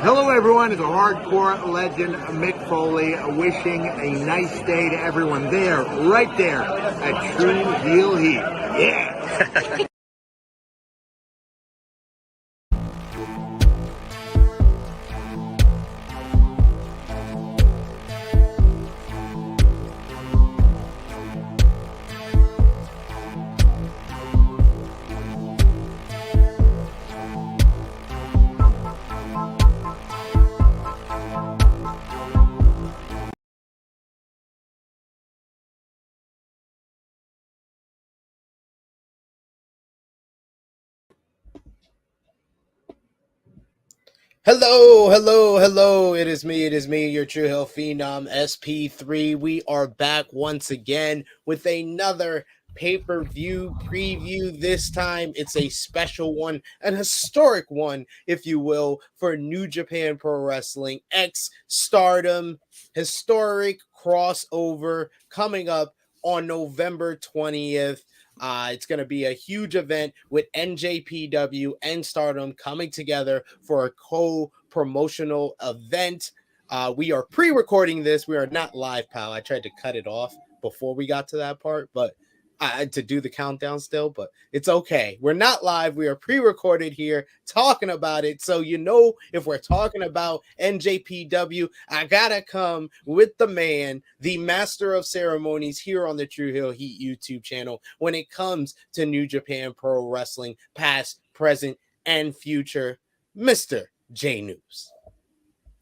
Hello everyone, it's a hardcore legend, Mick Foley, wishing a nice day to everyone there, right there, at True Heel Heat. Yeah! Hello. It is me, your True Hill Phenom, SP3. We are back once again with another pay-per-view preview. This time it's a special one, an historic one, if you will, for New Japan Pro Wrestling X Stardom historic crossover coming up on November 20th. It's going to be a huge event with NJPW and Stardom coming together for a co-promotional event. We are pre-recording this. We are not live, pal. I tried to cut it off before we got to that part, but to do the countdown still, but it's okay. We're not live. We are pre-recorded here talking about it. So, if we're talking about NJPW, I gotta come with the man, the master of ceremonies here on the True Hill Heat YouTube channel when it comes to New Japan Pro Wrestling, past, present, and future, Mr. J-News.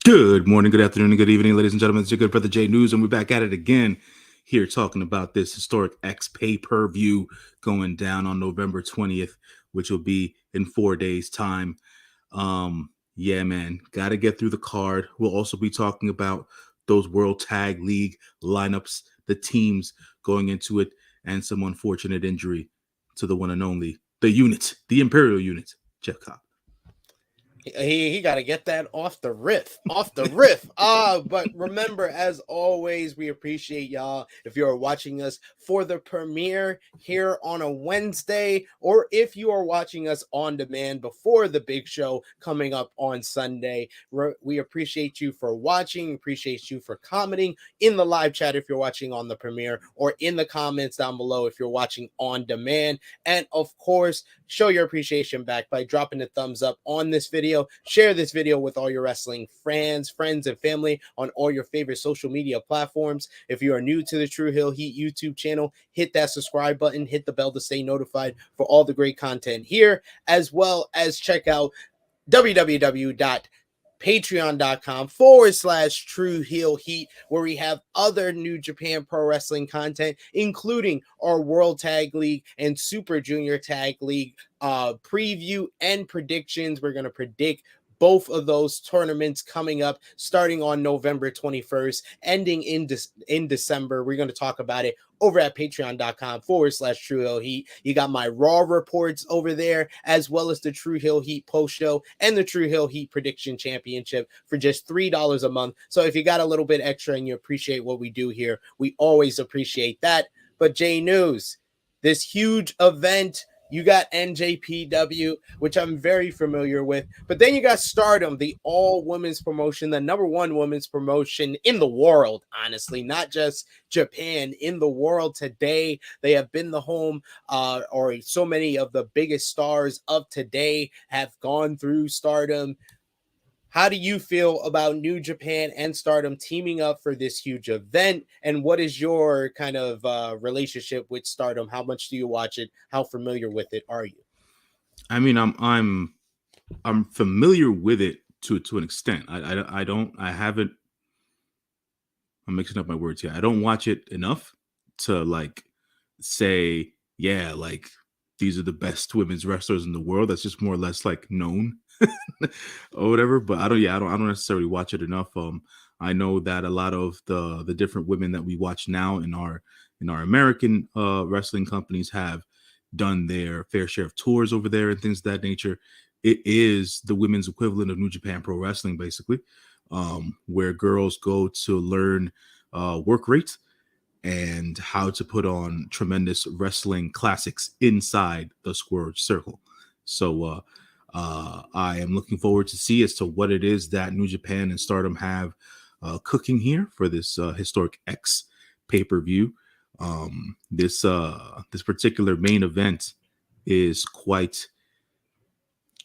Good morning, good afternoon, and good evening, ladies and gentlemen. It's your good brother J-News, and we're back at it again here talking about this historic X pay-per-view going down on November 20th, which will be in 4 days' time. Yeah, man, got to get through the card. We'll also be talking about those World Tag League lineups, the teams going into it, and some unfortunate injury to the one and only, the unit, the Imperial unit, Jeff Cobb. He got to get that off the riff. But remember, as always, we appreciate y'all if you're watching us for the premiere here on a Wednesday, or if you are watching us on demand before the big show coming up on Sunday. We appreciate you for watching, appreciate you for commenting in the live chat if you're watching on the premiere, or in the comments down below if you're watching on demand. And of course, show your appreciation back by dropping a thumbs up on this video. Share this video with all your wrestling friends, and family on all your favorite social media platforms. If you are new to the True Hill Heat YouTube channel, hit that subscribe button, hit the bell to stay notified for all the great content here, as well as check out www.patreon.com/True Heel Heat, where we have other New Japan Pro Wrestling content, including our World Tag League and Super Junior Tag League preview and predictions. We're going to predict both of those tournaments coming up starting on November 21st, ending in December. We're going to talk about it over at patreon.com/True Hill Heat. You got my Raw reports over there, as well as the True Hill Heat post show and the True Hill Heat Prediction Championship for just $3 a month. So if you got a little bit extra and you appreciate what we do here, we always appreciate that. But J-News, this huge event, you got NJPW, which I'm very familiar with. But then you got Stardom, the all-women's promotion, the number one women's promotion in the world, honestly, not just Japan, in the world today. They have been the home, or so many of the biggest stars of today have gone through Stardom. How do you feel about New Japan and Stardom teaming up for this huge event? And what is your kind of relationship with Stardom? How much do you watch it? How familiar with it are you? I mean, I'm familiar with it to an extent. I'm mixing up my words here. I don't watch it enough to like say, yeah, like these are the best women's wrestlers in the world. That's just more or less like known or whatever. But I don't necessarily watch it enough. I know that a lot of the different women that we watch now in our American wrestling companies have done their fair share of tours over there and things of that nature. It is the women's equivalent of New Japan Pro Wrestling, basically, where girls go to learn work rates and how to put on tremendous wrestling classics inside the squared circle. So I am looking forward to see as to what it is that New Japan and Stardom have cooking here for this Historic X pay-per-view. This particular main event is quite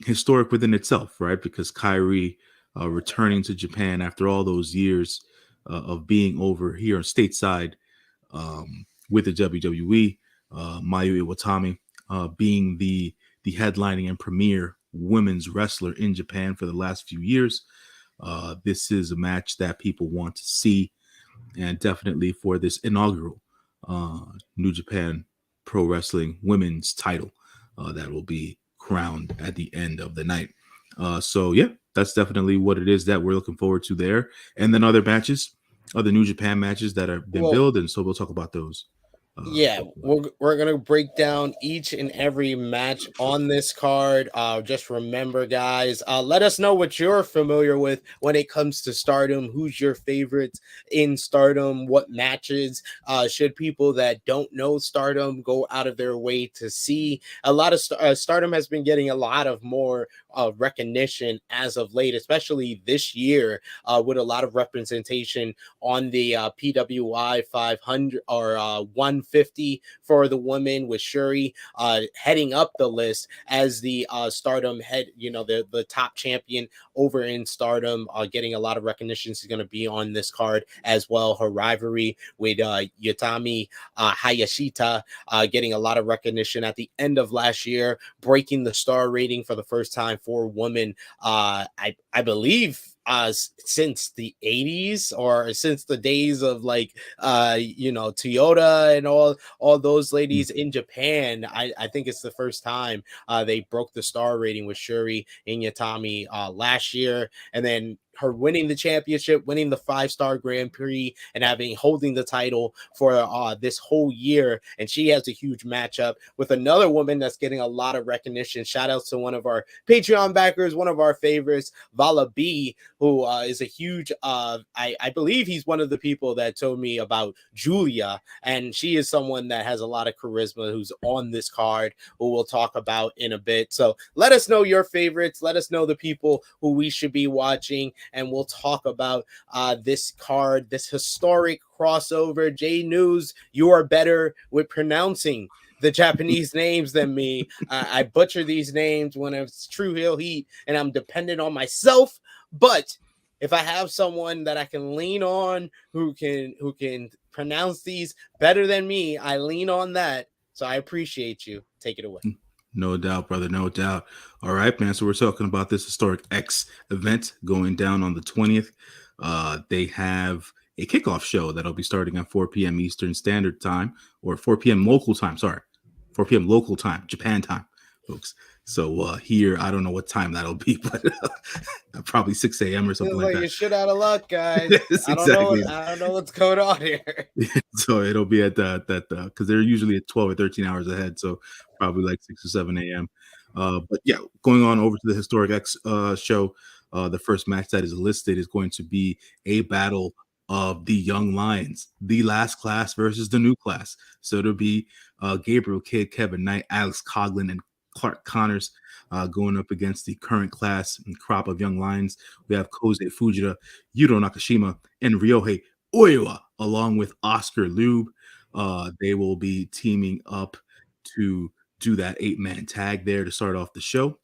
historic within itself, right? Because KAIRI returning to Japan after all those years of being over here stateside with the WWE, Mayu Iwatani being the headlining and premier women's wrestler in Japan for the last few years. This is a match that people want to see, and definitely for this inaugural New Japan Pro Wrestling women's title that will be crowned at the end of the night. So yeah, that's definitely what it is that we're looking forward to there. And then other matches, other New Japan matches that have been built, and so we'll talk about those. Yeah, we're gonna break down each and every match on this card. Just remember, guys, let us know what you're familiar with when it comes to Stardom. Who's your favorites in Stardom? What matches should people that don't know Stardom go out of their way to see? A lot of Stardom has been getting a lot of more recognition as of late, especially this year, with a lot of representation on the PWI 500 or 150 for the women, with Shuri heading up the list as the Stardom head, the top champion over in Stardom, getting a lot of recognition. She's going to be on this card as well. Her rivalry with Yutami Hayashita getting a lot of recognition at the end of last year, breaking the star rating for the first time for women. I believe since the 80s, or since the days of Toyota and all those ladies in Japan. I think it's the first time they broke the star rating with Shuri and Yutami last year, and then her winning the championship, winning the 5-star Grand Prix, and holding the title for this whole year. And she has a huge matchup with another woman that's getting a lot of recognition. Shout out to one of our Patreon backers, one of our favorites, Vala B, who is a huge, I believe he's one of the people that told me about Julia, and she is someone that has a lot of charisma, who's on this card, who we'll talk about in a bit. So let us know your favorites. Let us know the people who we should be watching, and we'll talk about this card, this historic crossover. J-News, you are better with pronouncing the Japanese names than me. I butcher these names when it's true heel heat, and I'm dependent on myself. But if I have someone that I can lean on who can pronounce these better than me, I lean on that. So I appreciate you. Take it away. No doubt, brother. No doubt. All right, man. So we're talking about this Historic X event going down on the 20th. They have a kickoff show that'll be starting at 4 p.m. Eastern Standard Time, or 4 p.m. local time. Sorry, 4 p.m. local time, Japan time, folks. So here, I don't know what time that'll be, but probably 6 a.m. or something like that. You're shit out of luck, guys. Yes, exactly. I don't know what's going on here. So it'll be at that because they're usually at 12 or 13 hours ahead, so probably like 6 or 7 a.m. But yeah, going on over to the Historic X show, the first match that is listed is going to be a battle of the young lions, the last class versus the new class. So it'll be Gabriel Kidd, Kevin Knight, Alex Coughlin, and Clark Connors going up against the current class and crop of young lions. We have Kosei Fujita, Yuto Nakashima, and Ryohei Oiwa, along with Oscar Lube. They will be teaming up to do that 8-man tag there to start off the show.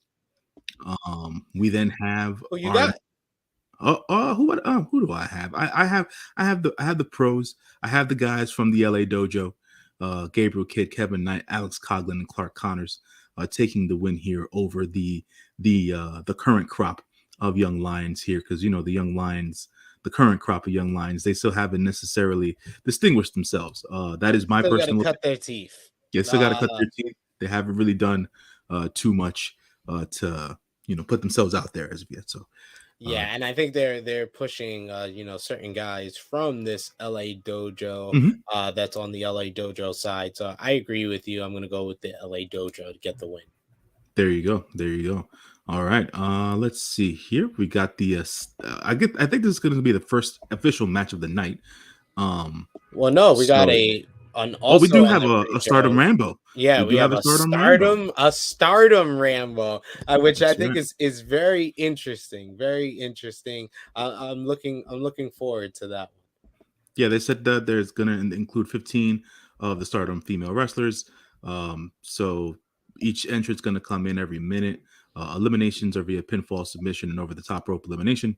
We then have who you got? Who do I have? I have the pros. I have the guys from the LA Dojo, Gabriel Kidd, Kevin Knight, Alex Coughlin, and Clark Connors, taking the win here over the current crop of young lions here, because the young lions, the current crop of young lions, they still haven't necessarily distinguished themselves. That is my personal. Cut their teeth. Yes, they got to cut their teeth. They haven't really done too much to put themselves out there as of yet. So. Yeah, and I think they're pushing certain guys from this LA dojo that's on the LA dojo side. So I agree with you. I'm going to go with the LA dojo to get the win. There you go. All right. Let's see here. We got the I think this is going to be the first official match of the night. Well, no, we got a And Oh, we also do on have the a Stardom pre-show, Rambo. yeah, We we do have have a Stardom Rambo. A Stardom Rambo, which I That's think right. is very interesting, very interesting. I'm looking forward to that one. Yeah, they said that there's going to include 15 of the Stardom female wrestlers. So each entrant's going to come in every minute. Eliminations are via pinfall, submission, and over the top rope elimination.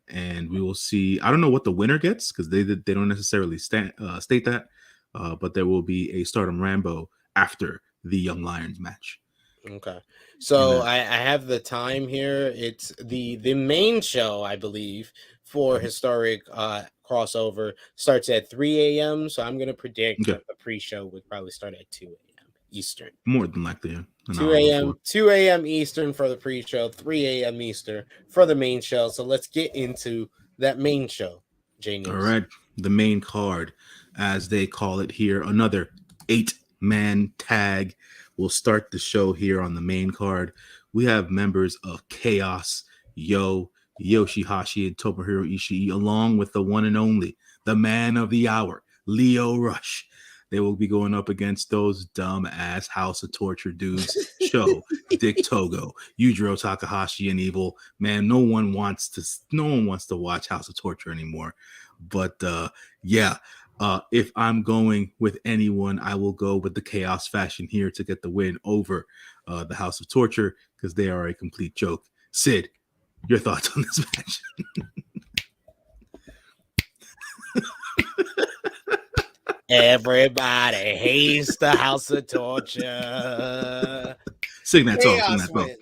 And we will see. I don't know what the winner gets because they don't necessarily state that, but there will be a Stardom Rambo after the Young Lions match. Okay, so Amen. I have the time here. It's the main show, I believe, for historic crossover starts at 3 a.m. So I'm gonna predict Okay, that the pre-show would probably start at 2 a.m. Eastern. more than likely, yeah, an 2 hour before. a.m. 2 a.m. Eastern for the pre-show, 3 a.m. Eastern for the main show. So let's get into that main show, J-News. All right, the main card, as they call it here, another 8-man tag will start the show here on the main card. We have members of Chaos, Yoshihashi, and Tomohiro Ishii, along with the one and only, the man of the hour, Lio Rush. They will be going up against those dumb ass House of Torture dudes. Show, Dick Togo, Yujiro Takahashi, and Evil. Man, no one wants to watch House of Torture anymore. But yeah, if I'm going with anyone, I will go with the Chaos Fashion here to get the win over the House of Torture because they are a complete joke. Sid, your thoughts on this match? Everybody hates the House of Torture. Sing that song. Chaos Sing that song. wins.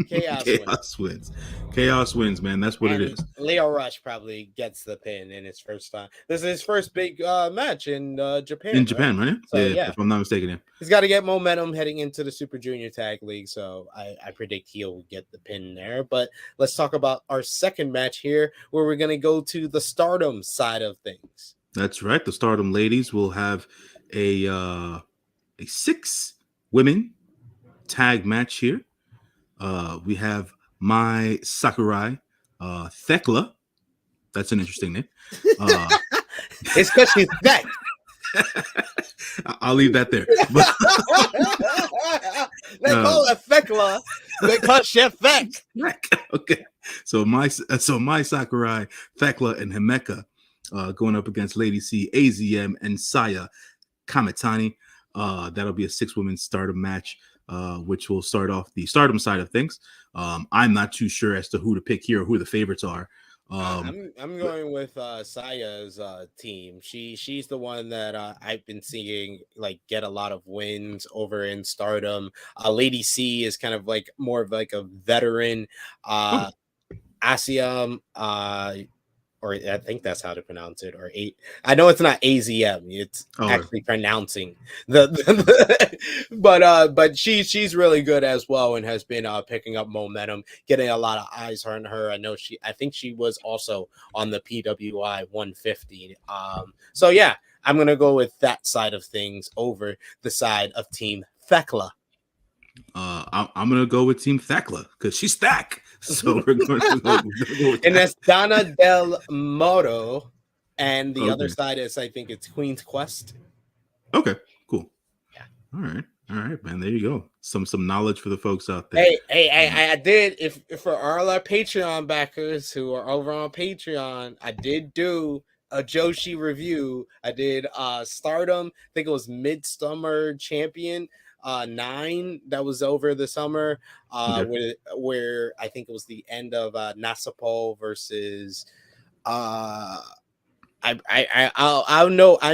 Chaos wins. Chaos wins, man. That's what and it is. Lio Rush probably gets the pin in his first time. This is his first big match in Japan. In Japan, right? So, yeah, if I'm not mistaken. Yeah. He's got to get momentum heading into the Super Junior Tag League. So I predict he'll get the pin there. But let's talk about our second match here, where we're going to go to the Stardom side of things. That's right. The Stardom ladies will have a 6-women tag match here. We have Mai Sakurai, Thekla. That's an interesting name. It's because she's thick. I'll leave that there. They call her Thekla because she's thick. Okay. So my Sakurai, Thekla, and Himeka going up against Lady C, AZM, and Saya Kamitani. That'll be a 6-woman Stardom match, which will start off the Stardom side of things. I'm not too sure as to who to pick here or who the favorites are. I'm going with Saya's team. She's the one that I've been seeing like get a lot of wins over in Stardom. Lady C is kind of like more of like a veteran. Asiam, or I think that's how to pronounce it, or eight. I know it's not AZM. It's actually pronouncing but she's really good as well and has been picking up momentum, getting a lot of eyes on her. I think she was also on the PWI 150. So yeah, I'm gonna go with that side of things over the side of Team Thekla. I'm gonna go with Team Thekla because she's Thack. So we're going to go with and that's Donna Del Moto, and the Okay. other side is, I think it's Queen's Quest. Okay, cool. Yeah. All right, man. There you go. Some knowledge for the folks out there. Hey, I did. If for all our Patreon backers who are over on Patreon, I did do a Joshi review. I did Stardom. I think it was Midsummer Champion 9 that was over the summer. Where I think it was the end of Nasapo versus I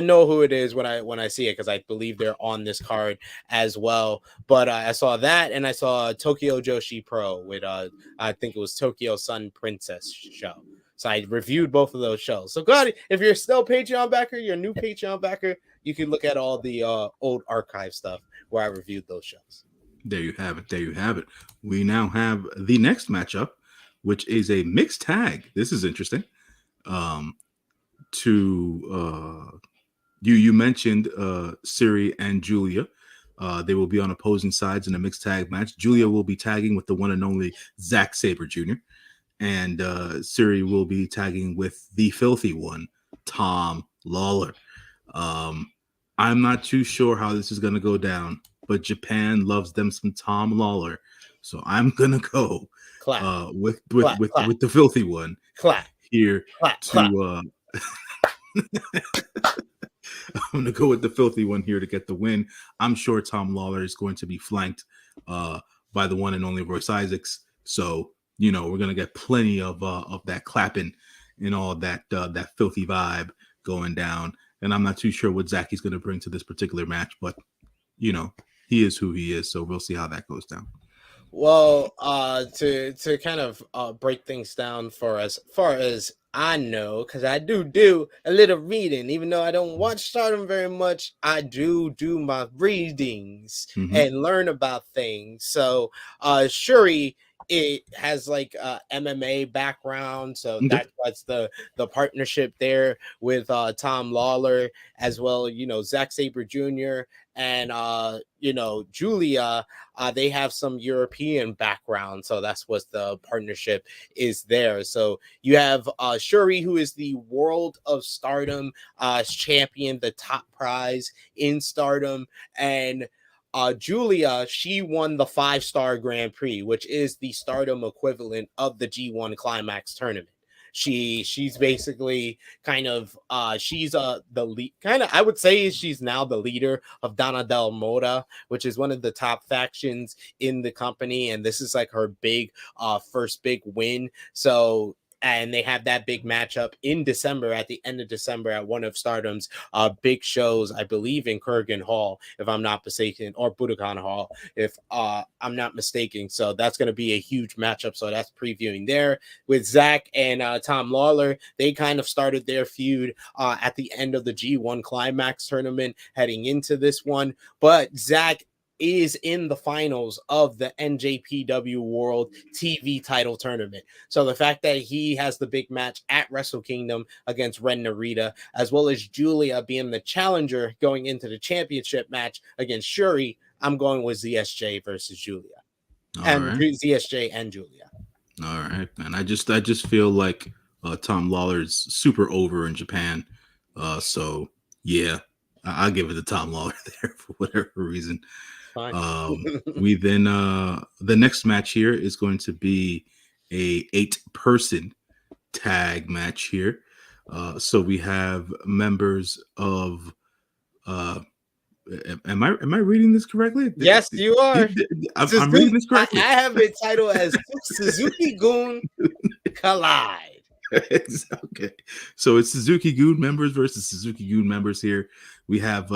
know who it is when I see it because I believe they're on this card as well. But I saw that, and I saw Tokyo Joshi Pro with I think it was Tokyo Sun Princess show. So I reviewed both of those shows. So God, if you're still Patreon backer, you're a new Patreon backer, you can look at all the old archive stuff where I reviewed those shows. There you have it. We now have the next matchup, which is a mixed tag. This is interesting. You mentioned Siri and Julia. They will be on opposing sides in a mixed tag match. Julia will be tagging with the one and only Zack Sabre Jr. And Siri will be tagging with the filthy one, Tom Lawler. I'm not too sure how this is going to go down, but Japan loves them some Tom Lawler, so I'm gonna go with the filthy one here to. I'm going to go with the filthy one here to get the win. I'm sure Tom Lawler is going to be flanked by the one and only Royce Isaacs. So, we're going to get plenty of that clapping and all that filthy vibe going down. And I'm not too sure what Zaki's going to bring to this particular match, but, he is who he is. So we'll see how that goes down. Well, to kind of break things down for as far as I know, because I do a little reading, even though I don't watch Stardom very much, I do my readings and learn about things. So, Shuri, it has like MMA background, so that's the partnership there with Tom Lawler as well. Zack Sabre Jr. and Julia. They have some European background, so that's what the partnership is there. So you have Shuri, who is the World of Stardom champion, the top prize in Stardom, and Julia, she won the 5-star Grand Prix, which is the Stardom equivalent of the G1 Climax tournament. She's basically kind of she's the lead, kind of, I would say she's now the leader of Donna Del Moda, which is one of the top factions in the company, and this is like her big first big win. So, and they have that big matchup in December, at the end of December, at one of Stardom's big shows, I believe in Kurgan Hall, if I'm not mistaken, or Budokan Hall, if I'm not mistaken. So that's going to be a huge matchup. So that's previewing there with Zack and Tom Lawler. They kind of started their feud at the end of the G1 Climax tournament heading into this one. But Zack is in the finals of the NJPW World TV title tournament. So the fact that he has the big match at Wrestle Kingdom against Ren Narita, as well as Julia being the challenger going into the championship match against Shuri, I'm going with ZSJ versus Julia. ZSJ and Julia. All right, man. I just feel like Tom Lawler's super over in Japan. So yeah, I'll give it to Tom Lawler there for whatever reason. We then the next match here is going to be a 8-person tag match here. So we have members of am I reading this correctly? Yes, you are. I'm reading this correctly. I have it titled as Suzuki-gun Collide. Okay, so it's Suzuki-gun members versus Suzuki-gun members here. We have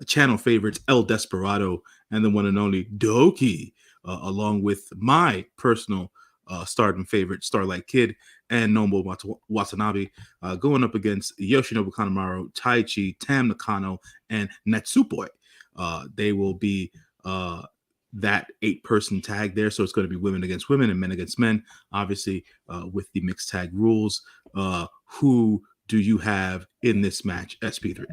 channel favorites El Desperado and the one and only Doki, along with my personal Stardom favorite Starlight Kid and Nomo Watanabe, going up against Yoshinobu Kanemaru, Taichi, Tam Nakano, and Natsupoi. They will be that 8-person tag there. So it's going to be women against women and men against men, obviously, with the mixed tag rules. Who do you have in this match, SP3?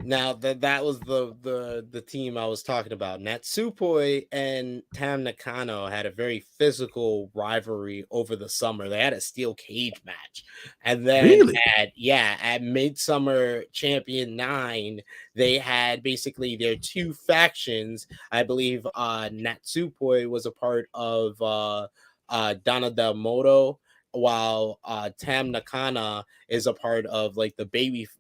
Now that was the team I was talking about. Natsupoi and Tam Nakano had a very physical rivalry over the summer. They had a steel cage match, and then at Midsummer Champion 9, they had basically their two factions. I believe Natsupoi was a part of Donna Del Moto, while Tam Nakano is a part of like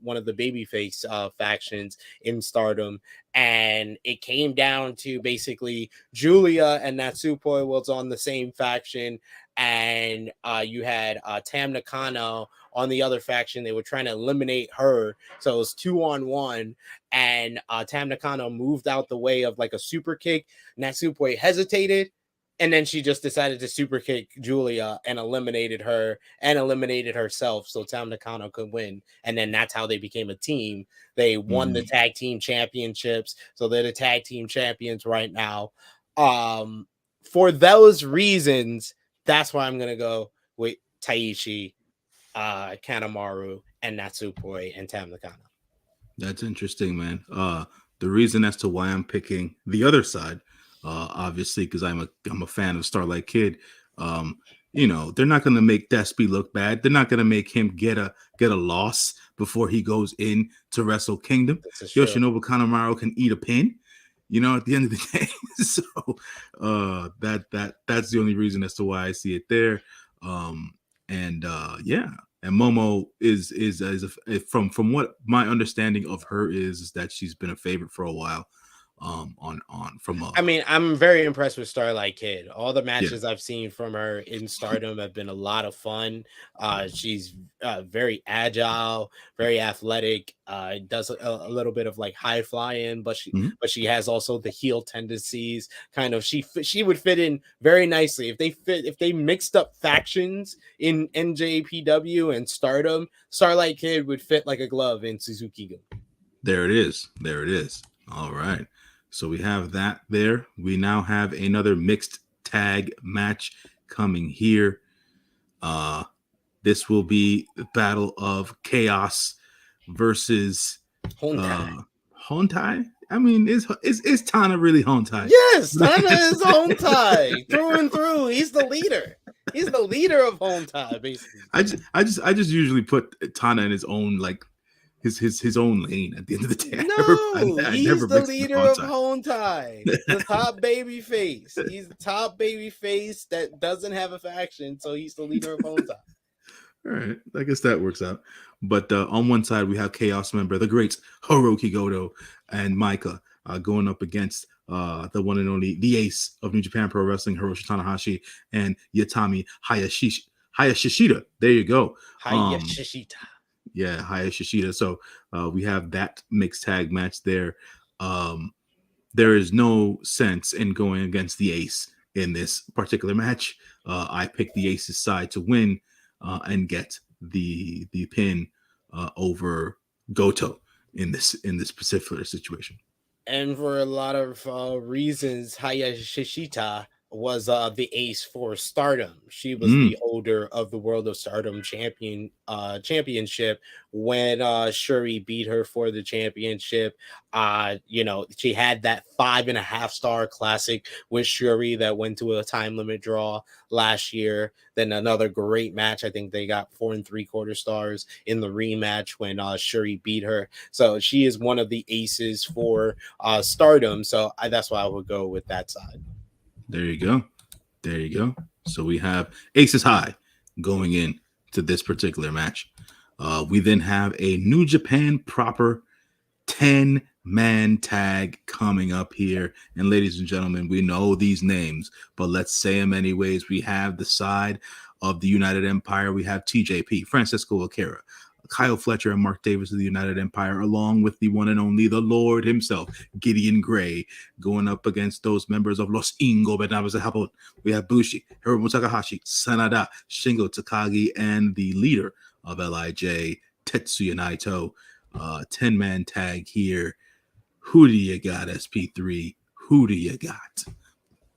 one of the babyface factions in Stardom. And it came down to basically Julia and Natsupoi was on the same faction, and you had Tam Nakano on the other faction. They were trying to eliminate her, so it was 2-on-1, and Tam Nakano moved out the way of like a super kick. Natsupoi hesitated, and then she just decided to super kick Julia and eliminated her and eliminated herself, so Tam Nakano could win. And then that's how they became a team. They won the tag team championships, so they're the tag team champions right now. For those reasons, that's why I'm gonna go with Taichi, Kanemaru, and Natsupoi and Tam Nakano. That's interesting, man. The reason as to why I'm picking the other side, obviously, because I'm a fan of Starlight Kid. They're not going to make Despy look bad. They're not going to make him get a loss before he goes in to Wrestle Kingdom. This is true. Yoshinobu Kanemaru can eat a pin, you know, at the end of the day. So that's the only reason as to why I see it there. And Momo is from what my understanding of her is that she's been a favorite for a while. I mean, I'm very impressed with Starlight Kid. All the matches I've seen from her in Stardom have been a lot of fun. She's very agile, very athletic. Does a little bit of like high flying, but she has also the heel tendencies. Kind of, she would fit in very nicely if they mixed up factions in NJPW and Stardom. Starlight Kid would fit like a glove in Suzuki-gun. There it is. All right. So we have that there. We now have another mixed tag match coming here. This will be the Battle of Chaos versus Hontai. I mean, is Tana really Hontai? Yes, Tana is Hontai through and through. He's the leader. He's the leader of Hontai, basically. I just usually put Tana in his own like his own lane at the end of the day. He's the leader of Hontai, the top baby face. He's the top baby face that doesn't have a faction, so he's the leader of Hontai. All right, I guess that works out. But on one side, we have Chaos member, the great Hiroki Goto and Maika going up against the one and only, the ace of New Japan Pro Wrestling, Hiroshi Tanahashi, and Yatami Hayashishita. There you go. Hayashishita. Yeah, Hayashishita. So we have that mixed tag match there. There is no sense in going against the ace in this particular match. I picked the ace's side to win and get the pin over Goto in this particular situation. And for a lot of reasons, Hayashishita was the ace for Stardom. She was the holder of the World of Stardom championship when Shuri beat her for the championship. She had that 5.5-star classic with Shuri that went to a time limit draw last year. Then another great match. I think they got 4 3/4 stars in the rematch when Shuri beat her. So she is one of the aces for Stardom. So that's why I would go with that side. There you go. So we have aces high going in to this particular match. We then have a New Japan proper 10-man tag coming up here. And ladies and gentlemen, we know these names, but let's say them anyways. We have the side of the United Empire. We have TJP, Francisco Akira, Kyle Fletcher, and Mark Davis of the United Empire, along with the one and only, the Lord himself, Gideon Gray, going up against those members of Los Ingobernables de Japón. We have Bushi, Hiromu Takahashi, Sanada, Shingo Takagi, and the leader of LIJ, Tetsuya Naito. 10-man tag here. Who do you got, SP3? Who do you got?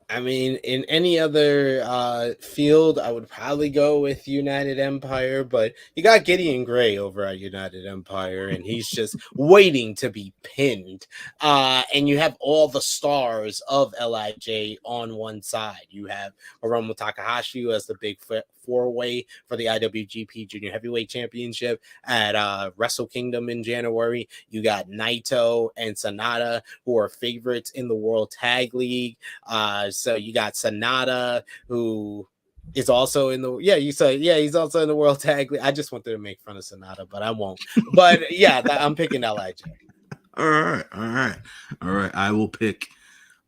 I mean, in any other field, I would probably go with United Empire, but you got Gideon Gray over at United Empire, and he's just waiting to be pinned. And you have all the stars of LIJ on one side. You have Hiromu Takahashi, who has the big four-way for the IWGP Junior Heavyweight Championship at Wrestle Kingdom in January. You got Naito and Sanada, who are favorites in the World Tag League. So you got Sanada, who is also in the he's also in the World Tag League. I just wanted to make fun of Sanada, but I won't. But yeah, I'm picking LIJ. All right. I will pick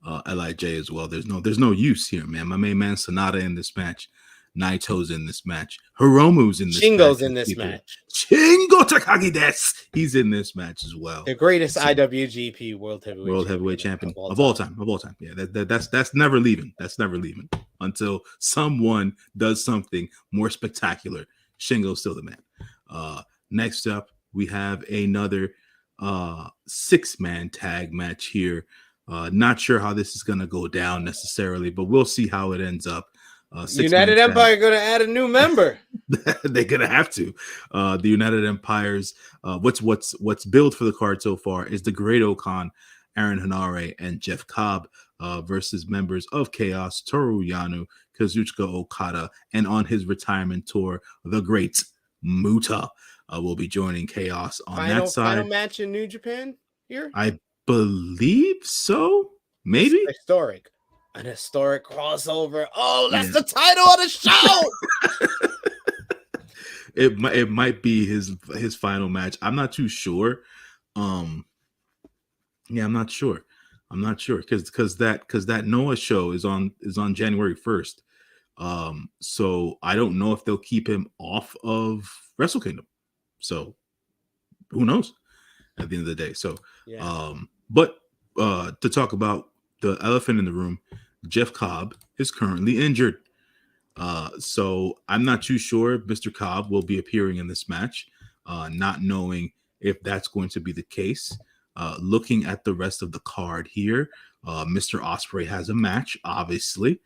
LIJ as well. There's no use here, man. My main man Sanada in this match. Naito's in this match. Hiromu's in this Shingo's match. in this match. Shingo Takagi desu. He's in this match as well. The greatest IWGP World Heavyweight Champion of all time. Yeah, that's never leaving. That's never leaving until someone does something more spectacular. Shingo's still the man. Next up, we have another 6-man tag match here. Not sure how this is going to go down necessarily, but we'll see how it ends up. United Empire going to add a new member. They're going to have to. The United Empire's what's built for the card so far is the Great Okan, Aaron Hanare, and Jeff Cobb versus members of Chaos, Toru Yano, Kazuchika Okada, and on his retirement tour, the Great Muta. will be joining Chaos on that side. Final match in New Japan here? I believe so. Maybe. An historic crossover. Oh, that's the title of the show. It might be his final match. I'm not too sure. I'm not sure because that Noah show is on January 1st. So I don't know if they'll keep him off of Wrestle Kingdom. So who knows at the end of the day. So but to talk about the elephant in the room, Jeff Cobb is currently injured. So I'm not too sure if Mr. Cobb will be appearing in this match, not knowing if that's going to be the case. Looking at the rest of the card here, Mr. Ospreay has a match, obviously.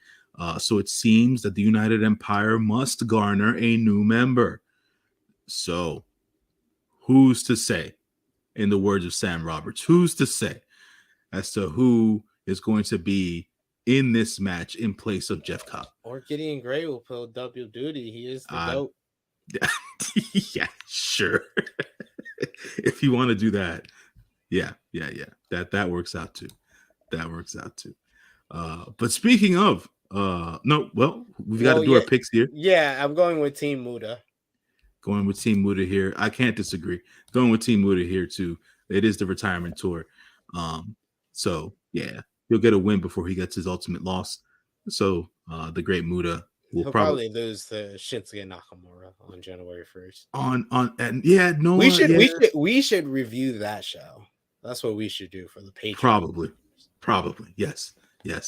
So it seems that the United Empire must garner a new member. So who's to say, in the words of Sam Roberts, who's to say as to who is going to be in this match in place of Jeff Cobb? Or Gideon Gray will pull double duty. He is the GOAT. Yeah, sure. If you want to do that. Yeah. That works out too. But speaking of, we've got to do our picks here. Yeah, I'm going with Team Muda. Going with Team Muda here. I can't disagree. Going with Team Muda here too. It is the retirement tour. So yeah, he'll get a win before he gets his ultimate loss. So the great Muda will probably lose to Shinsuke Nakamura on January 1st. We should review that show. That's what we should do for the Patreon. Probably. Yes. Yeah,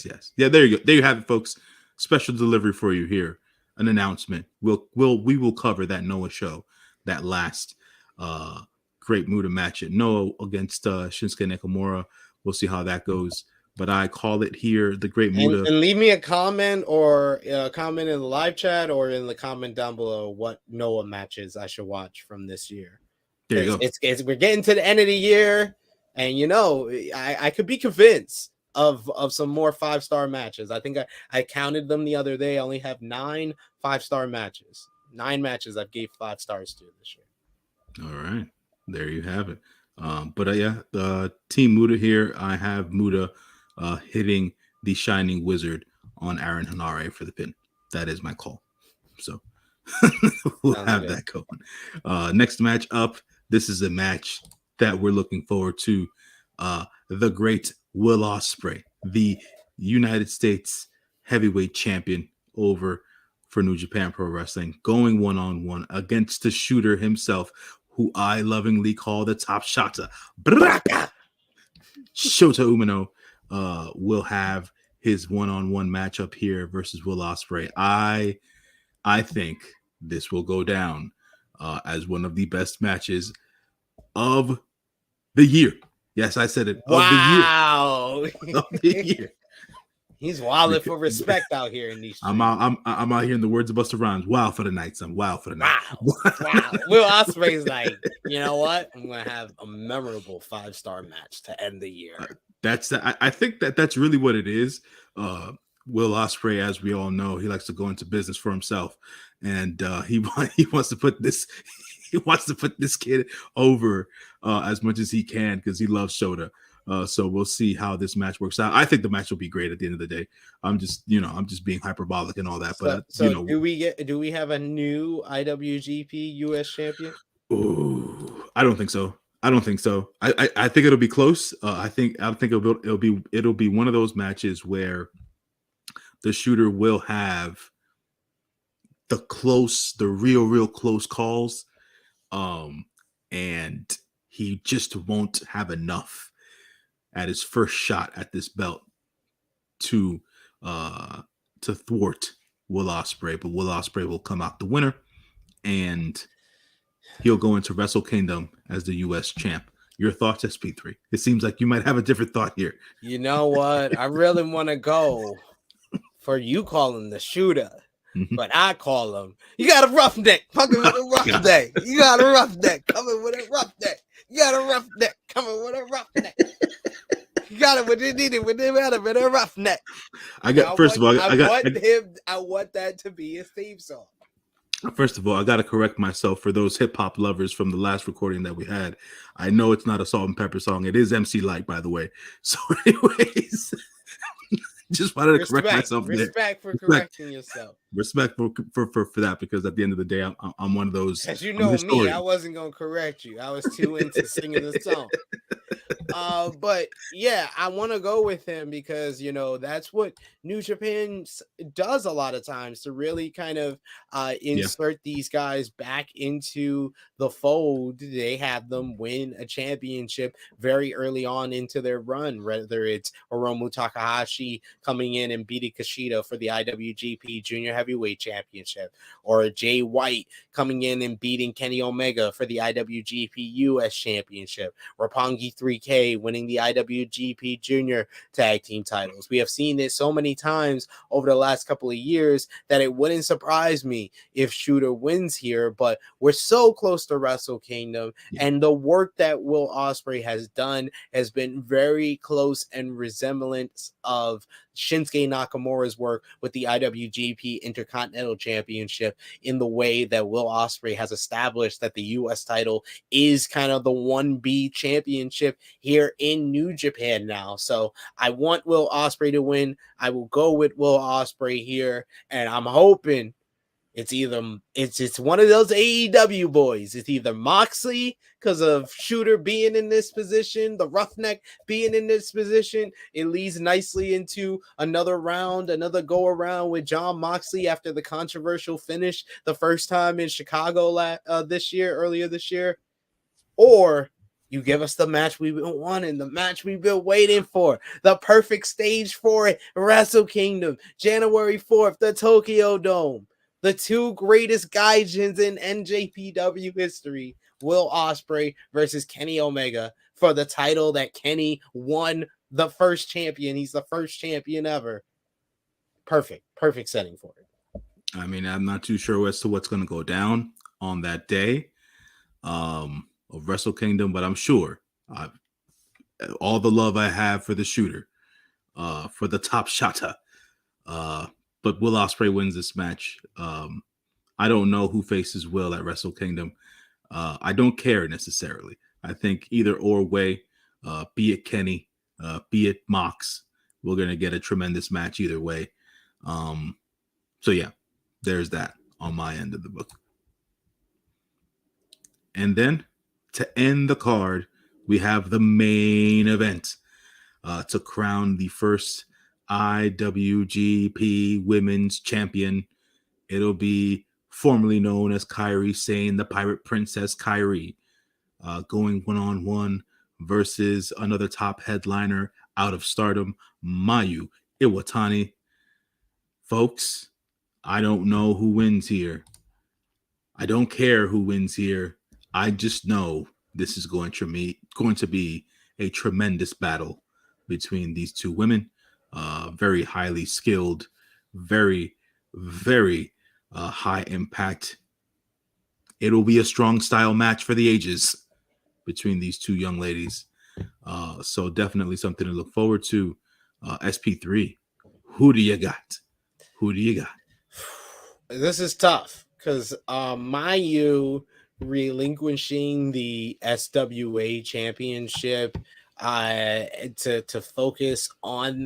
there you go. There you have it, folks. Special delivery for you here. An announcement. We will cover that Noah show, that last great Muda match at Noah against Shinsuke Nakamura. We'll see how that goes. But I call it here the great Muda. And leave me a comment or a comment in the live chat or in the comment down below what Noah matches I should watch from this year. There you go. We're getting to the end of the year, and I could be convinced of some more 5-star matches. I think I counted them the other day. I only have 9 5-star matches. 9 matches I've gave 5 stars to this year. All right, there you have it. But Team Muda here. I have Muda hitting the Shining Wizard on Aaron Hanare for the pin. That is my call. So we'll have that going. Next match up. This is a match that we're looking forward to. The great Will Ospreay, the United States heavyweight champion over for New Japan Pro Wrestling, going one-on-one against the shooter himself, who I lovingly call the Top Shota. Braka! Shota Umino will have his one-on-one matchup here versus Will Ospreay. I think this will go down as one of the best matches of the year. Yes, I said it. Wow. Of the year. He's wilding for respect out here in these streets. I'm out here in the words of Busta Rhymes. Wow for the night, son. Wow for the night. Wow. Will Ospreay's like, you know what? I'm gonna have a memorable 5-star match to end the year. I think that's really what it is. Will Ospreay, as we all know, he likes to go into business for himself, and he wants to put this. He wants to put this kid over as much as he can because he loves Shota. So we'll see how this match works out. I think the match will be great at the end of the day. I'm just being hyperbolic and all that. Do we have a new IWGP US champion? Ooh, I don't think so. I think it'll be close. I think it'll be one of those matches where the shooter will have the real close calls. And he just won't have enough at his first shot at this belt to thwart Will Ospreay, but Will Ospreay will come out the winner, and he'll go into Wrestle Kingdom as the U.S. champ. Your thoughts, SP3? It seems like you might have a different thought here. You know what? I really want to go for you calling the shooter. But I call him. You got a roughneck coming with a roughneck. You got a roughneck coming with a roughneck. You got a roughneck coming with a roughneck. You got it when they need it. When they got it with a roughneck. I want that to be his theme song. First of all, I got to correct myself for those hip hop lovers from the last recording that we had. I know it's not a Salt and Pepper song. It is MC Light, by the way. So, anyways, just wanted to correct myself there. Respect for correcting yourself. Respect for that, because at the end of the day, I'm one of those. As you know me, I wasn't gonna correct you. I was too into singing the song. But yeah, I want to go with him because that's what New Japan does a lot of times, to really kind of insert these guys back into the fold. They have them win a championship very early on into their run, whether it's Hiromu Takahashi coming in and beating Kushida for the IWGP Junior Heavyweight Championship, or Jay White coming in and beating Kenny Omega for the IWGP US Championship, Roppongi 3K winning the IWGP Junior Tag Team titles. We have seen this so many times over the last couple of years that it wouldn't surprise me if Shooter wins here, but we're so close to Wrestle Kingdom, and the work that Will Ospreay has done has been very close and resemblance of Shinsuke Nakamura's work with the IWGP Intercontinental Championship, in the way that Will Ospreay has established that the US title is kind of the 1B championship here in New Japan now. So I want Will Ospreay to win. I will go with Will Ospreay here, and I'm hoping it's one of those AEW boys. It's either Moxley, because of Shooter being in this position, the Roughneck being in this position. It leads nicely into another round, another go around with Jon Moxley after the controversial finish the first time in Chicago earlier this year. Or you give us the match we've been wanting, the match we've been waiting for, the perfect stage for it, Wrestle Kingdom, January 4th, the Tokyo Dome. The two greatest gaijins in NJPW history, Will Ospreay versus Kenny Omega, for the title that Kenny won, the first champion. He's the first champion ever. Perfect setting for it. I mean, I'm not too sure as to what's going to go down on that day of Wrestle Kingdom, but I'm sure all the love I have for the Shooter, for the top shotta, but Will Ospreay wins this match. I don't know who faces Will at Wrestle Kingdom. I don't care necessarily. I think either or way, be it Kenny, be it Mox, we're going to get a tremendous match either way. So yeah, there's that on my end of the book. And then to end the card, we have the main event to crown the first IWGP Women's Champion. It'll be formerly known as KAIRI Sane, the Pirate Princess KAIRI, going one-on-one versus another top headliner out of Stardom, Mayu Iwatani. Folks, I don't know who wins here. I don't care who wins here. I just know this is going to be a tremendous battle between these two women. Very highly skilled, very, very high impact. It'll be a strong style match for the ages between these two young ladies. So definitely something to look forward to. SP3, who do you got? This is tough because Mayu relinquishing the SWA championship to focus on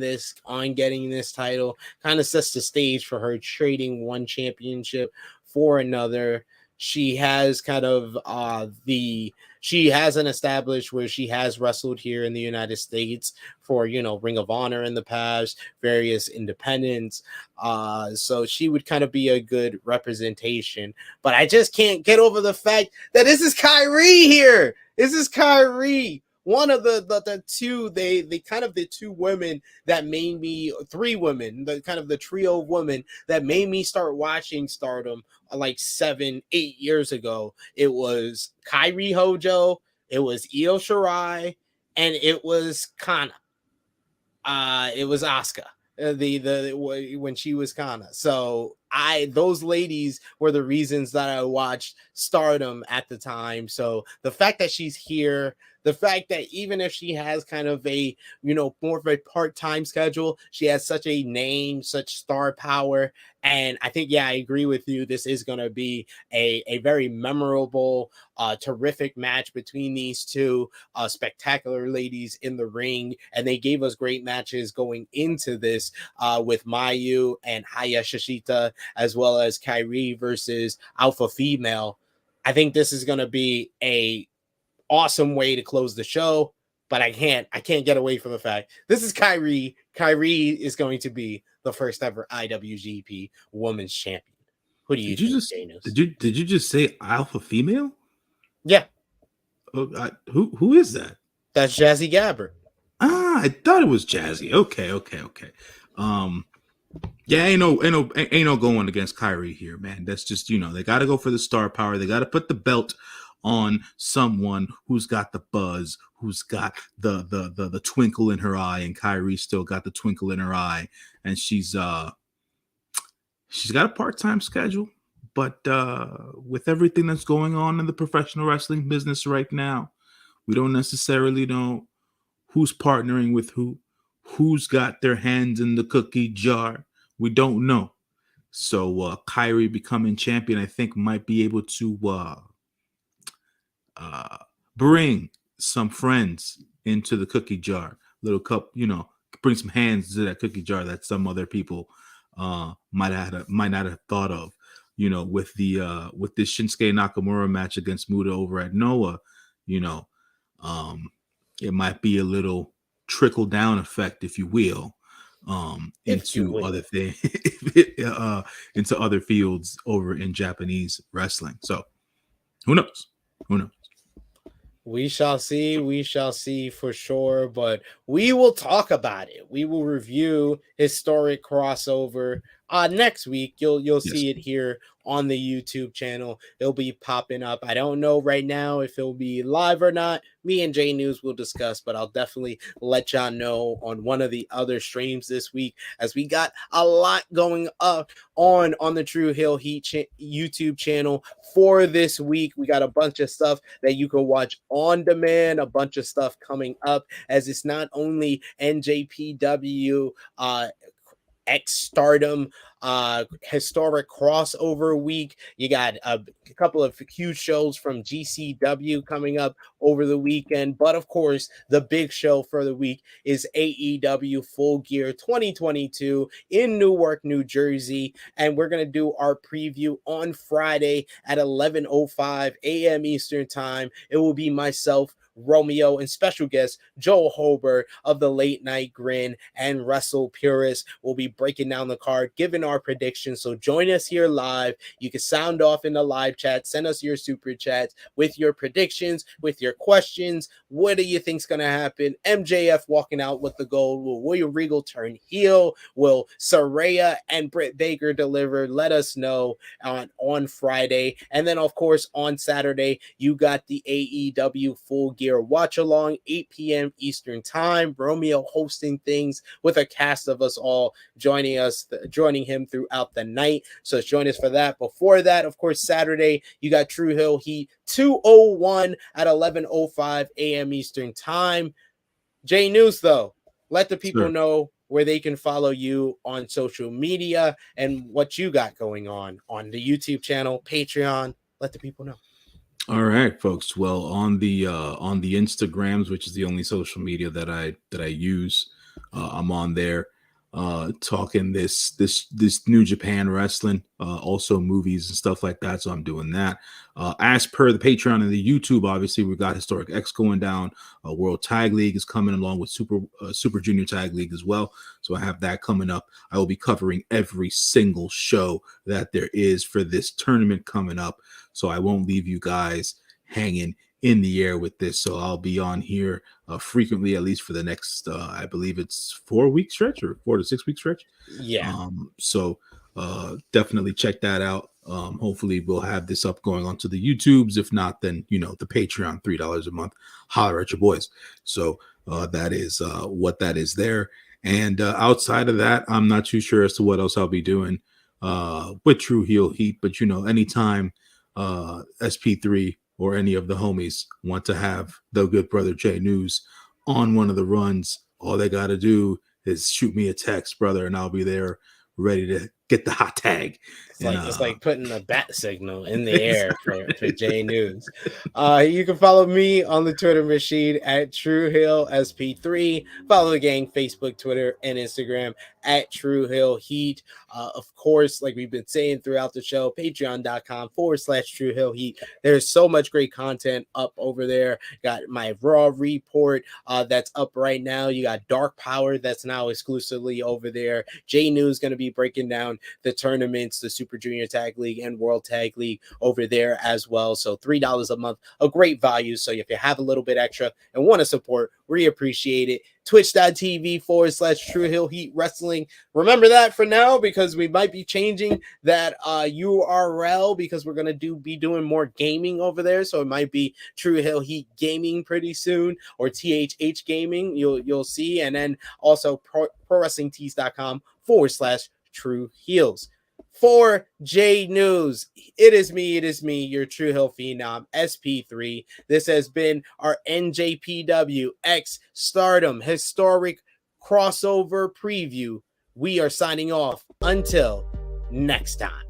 getting this title kind of sets the stage for her trading one championship for another. She has kind of she hasn't established where she has wrestled here in the United States for, Ring of Honor in the past, various independents. So she would kind of be a good representation, but I just can't get over the fact that this is KAIRI here. This is KAIRI. One of the two, they kind of the two women that made me, three women, the kind of the trio of women that made me start watching Stardom like 7-8 years ago. It was Kairi Hojo, it was Io Shirai, and it was Kana. It was Asuka. When she was Kana. So those ladies were the reasons that I watched Stardom at the time. So the fact that she's here, the fact that even if she has kind of a, more of a part-time schedule, she has such a name, such star power. And I think, I agree with you. This is going to be a very memorable, terrific match between these two spectacular ladies in the ring. And they gave us great matches going into this with Mayu and Haya Shishita, as well as KAIRI versus Alpha Female. I think this is going to be a awesome way to close the show, but I can't get away from the fact this is KAIRI. KAIRI is going to be the first ever IWGP Women's Champion. Who do you think, J-News? Did you just say Alpha Female? Yeah. Who is that? That's Jazzy Gabber. I thought it was Jazzy. Okay. Yeah, ain't no going against KAIRI here, man. That's just, they got to go for the star power. They got to put the belt on someone who's got the buzz, who's got the twinkle in her eye, and KAIRI still got the twinkle in her eye, and she's got a part-time schedule, but with everything that's going on in the professional wrestling business right now, we don't necessarily know who's partnering with who's got their hands in the cookie jar. We don't know. So KAIRI becoming champion, I think, might be able to bring some friends into the cookie jar. Little cup, bring some hands to that cookie jar that some other people might not have thought of. With this Shinsuke Nakamura match against Muta over at Noah, it might be a little trickle down effect, if you will, into other things, into other fields over in Japanese wrestling. So who knows? We shall see for sure, but we will talk about it. We will review Historic Crossover next week. You'll see it here on the YouTube channel. It'll be popping up. I don't know right now if it'll be live or not. Me and J-News will discuss, but I'll definitely let y'all know on one of the other streams this week, as we got a lot going up on the True Heel Heat YouTube channel for this week. We got a bunch of stuff that you can watch on demand, a bunch of stuff coming up, as it's not only NJPW X-Stardom Historic Crossover Week. You got a couple of huge shows from GCW coming up over the weekend, but of course the big show for the week is AEW Full Gear 2022 in Newark, New Jersey, and we're going to do our preview on Friday at 11:05 a.m. Eastern Time. It will be myself, Romeo, and special guest Joel Hobart of the Late Night Grin and Wrestle Purist will be breaking down the card, giving our predictions. So join us here live. You can sound off in the live chat, send us your super chats with your predictions, with your questions. What do you think's going to happen? MJF walking out with the gold. Will William Regal turn heel? Will Saraya and Britt Baker deliver? Let us know on Friday. And then of course on Saturday you got the AEW Full Gear watch along, 8 p.m. Eastern Time. Romeo hosting things with a cast of us all joining him throughout the night. So join us for that. Before that, of course, Saturday, you got True Hill Heat 201 at 11:05 a.m. Eastern Time. J-News, though, let the people know where they can follow you on social media and what you got going on the YouTube channel, Patreon. Let the people know. All right, folks. Well, on the Instagrams, which is the only social media that I use, I'm on there talking this New Japan wrestling, also movies and stuff like that. So I'm doing that. As per the Patreon and the YouTube, obviously we've got Historic X going down. World Tag League is coming along with Super Junior Tag League as well. So I have that coming up. I will be covering every single show that there is for this tournament coming up. So I won't leave you guys hanging in the air with this. So I'll be on here frequently, at least for the next, I believe it's 4-week stretch or 4 to 6 week stretch. Yeah. So definitely check that out. Hopefully we'll have this up going onto the YouTubes. If not, then, the Patreon, $3 a month, holler at your boys. So that is what that is there. And outside of that, I'm not too sure as to what else I'll be doing with True Heel Heat, but anytime SP3 or any of the homies want to have the good brother J-News on one of the runs, all they got to do is shoot me a text, brother, and I'll be there ready to get the hot tag. It's like putting a bat signal in the air for J-News. You can follow me on the Twitter machine at TrueHillSP3. Follow the gang Facebook, Twitter, and Instagram at TrueHillHeat. Of course, like we've been saying throughout the show, patreon.com/TrueHillHeat. There's so much great content up over there. Got my Raw report that's up right now. You got Dark Power that's now exclusively over there. J-News going to be breaking down the tournaments, the Super Junior Tag League and World Tag League over there as well. So $3 a month, a great value. So if you have a little bit extra and want to support, we appreciate it. Twitch.tv/TrueHillHeat Wrestling. Remember that for now, because we might be changing that URL because we're going to be doing more gaming over there. So it might be True Hill Heat Gaming pretty soon, or THH Gaming. You'll see. And then also ProWrestlingTees.com/True Heels. For J-News, it is me, your True Hill Phenom, SP3. This has been our NJPW X Stardom Historic Crossover Preview. We are signing off until next time.